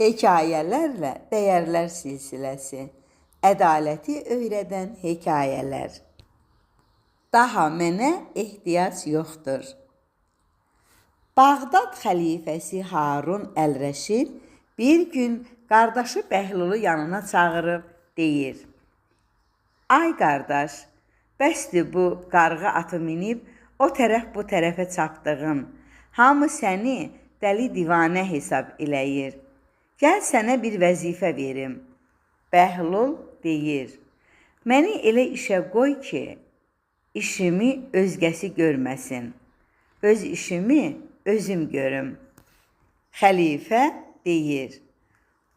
Hekayələrlə dəyərlər silsiləsi, ədaləti öyrədən hekayələr. Daha mənə ehtiyac yoxdur. Bağdad xəlifəsi Harun Əl-Rəşid bir gün qardaşı Bəhlulu yanına çağırıb deyir: "Ay qardaş, bəsdir bu qarğı atı minib o tərəf bu tərəfə çapdığın, hamı səni dəli divanə hesab eləyir. Gəl sənə bir vəzifə verim." Bəhlul deyir: "Məni elə işə qoy ki, işimi özgəsi görməsin, öz işimi özüm görüm." Xəlifə deyir: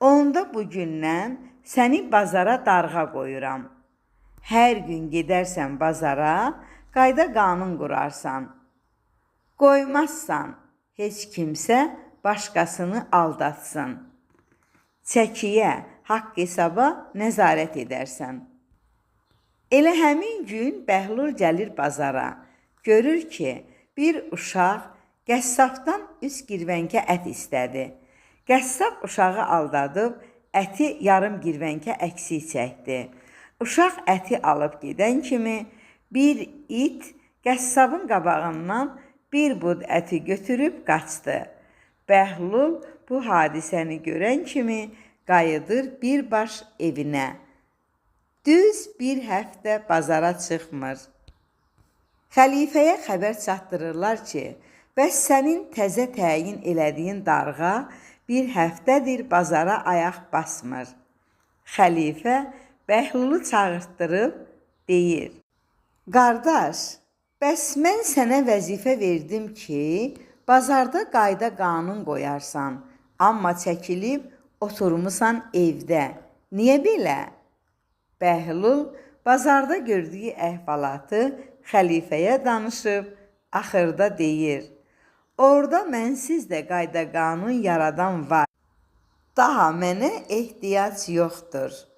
"Onda bugündən səni bazara darğa qoyuram. Hər gün gedərsən bazara, qayda qanun qurarsan. Qoymazsan heç kimsə başqasını aldatsın. Çəkiyə, haqq hesaba nəzarət edərsən." Elə həmin gün Bəhlul gəlir bazara. Görür ki, bir uşaq qəssabdan 3 girvənkə ət istədi. Qəssab uşağı aldadıb əti yarım girvənkə əksik çəkdi. Uşaq əti alıb gedən kimi bir it qəssabın qabağından bir bud əti götürüb qaçdı. Bəhlul bu hadisəni görən kimi qayıdır birbaş evinə. Düz bir həftə bazara çıxmır. Xəlifəyə xəbər çatdırırlar ki, bəs sənin təzə təyin elədiyin darğa bir həftədir bazara ayaq basmır. Xəlifə Bəhlulu çağırtdırıb deyir: "Qardaş, bəs mən sənə vəzifə verdim ki, bazarda qayda qanun qoyarsan, amma çəkilib oturmusan evdə. Niyə belə?" Bəhlul bazarda gördüyü əhvalatı xəlifəyə danışıb, axırda deyir: "Orada mənsiz də qayda qanun yaradan var. Daha mənə ehtiyac yoxdur."